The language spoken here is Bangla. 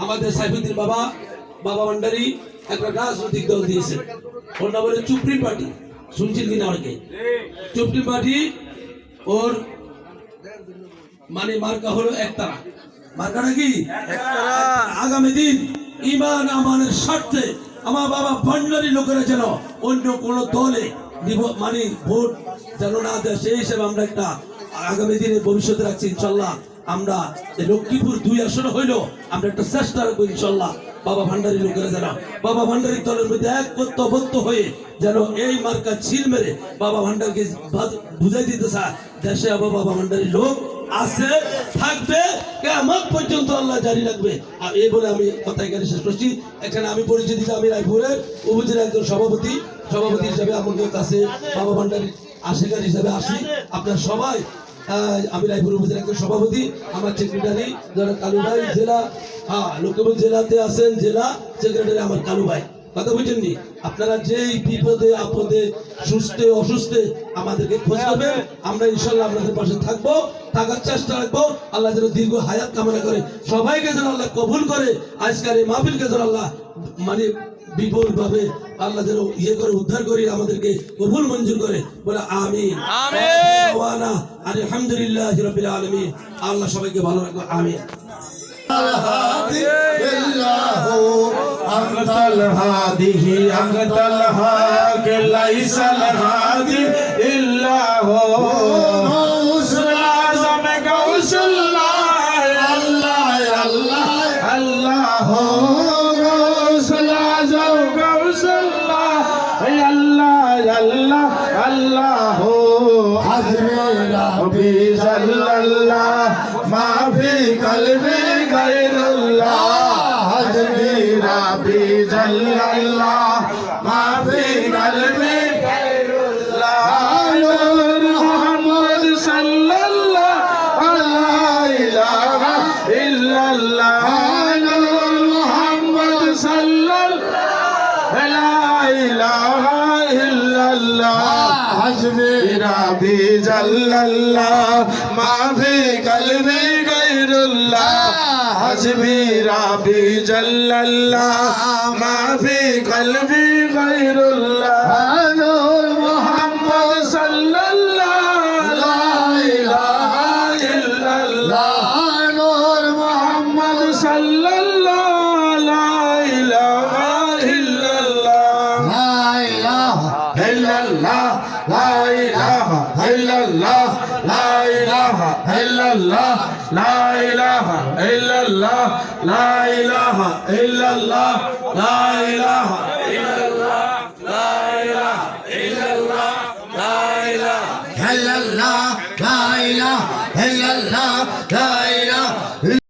আমাদের সাইফুদ্দিন বাবা বাবা ভান্ডারী একটা রাজনৈতিক দল দিয়েছে, ওর নাম হলো চুপড়ি পার্টি। শুনছেন কিনা অনেকে? চুপড়ি পার্টি ওর মানে মার্কা হলো একতারা। মার্কাটা কি? আগামী দিন ইমান আমানের স্বার্থে আমার বাবা ভান্ডারী লোকেরা যেন অন্য কোন দলে মানে ভোট যেন না দেয়, সেই হিসেবে আমরা একটা আগামী দিনে ভবিষ্যতে রাখছি। ইনশাল্লাহ আমরা লক্ষ্মীপুর 2 আসন হইলো আমরা একটা চেষ্টা রাখবো ইনশাল্লাহ বাবা ভান্ডারী লোকেরা যেন বাবা ভান্ডারী দলের মধ্যে একবদ্ধ হয়ে যেন এই মার্কা ছিল মেরে বাবা ভান্ডারকে বুঝাই দিতে চায় দেশে বাবা ভান্ডারী লোক আছে, থাকবে, কিয়ামত পর্যন্ত আল্লাহ জারি রাখবে। আর এই বলে আমি কথা এখানে শেষ করছি। এখানে আমি পরিচয় দিচ্ছি, আমি রায়পুরের উপজেলা একজন সভাপতি হিসাবে আপনাদের কাছে বাবা ভান্ডারী আশীর্বাদ হিসাবে আসি। আপনার সবাই আমি রায়পুর উপজেলা একজন সভাপতি, আমার সেক্রেটারি যারা কালু ভাই, জেলা লক্ষ্মীপুর জেলাতে আছেন জেলা সেক্রেটারি আমার কালু ভাই। কথা বুঝেননি? আপনারা যেই বিপদে আপদে সুস্থে অসুস্থে আমাদেরকে খোঁজ করবেন, আমরা ইনশাল্লাহ আপনাদের পাশে থাকবো, থাকার চেষ্টা রাখবো। আল্লাহ যেন দীর্ঘ হায়াত কামনা করে, সবাইকে যেন আল্লাহ কবুল করে, আজকের এই মাহফিলকে যেন আল্লাহ মানে বিপুল ভাবে আল্লাহ যেন করে উদ্ধার করি, আমাদেরকে কবুল মঞ্জুর করে বলে আমিন। আলহামদুলিল্লাহ রাব্বিল আলামিন। আল্লাহ সবাইকে ভালো রাখো, আমিন। أنت الهادي أنت الحق ليس الهادي إلا هو غوث الأعظم غوث الله الله الله الله غوث الأعظم غوث الله الله الله الله حسبي ربي جل الله ما في قلبي غير الله حسبي ربي جل الله ما في قلبي غير الله نور محمد صلى الله لا إله إلا الله نور محمد صلى الله لا إله إلا الله حسبي ربي جل الله ما في قلبي غير الله حسبي ربي جل الله ما في قلبي غير الله نور محمد صلى الله لا إله إلا الله نور محمد صلى الله لا إله إلا الله لا إله إلا الله لا إله إلا الله لا إله إلا الله لا إله إلا الله لا إله إلا الله لا إله إلا الله لا إله إلا الله لا إله إلا الله لا إله إلا الله لا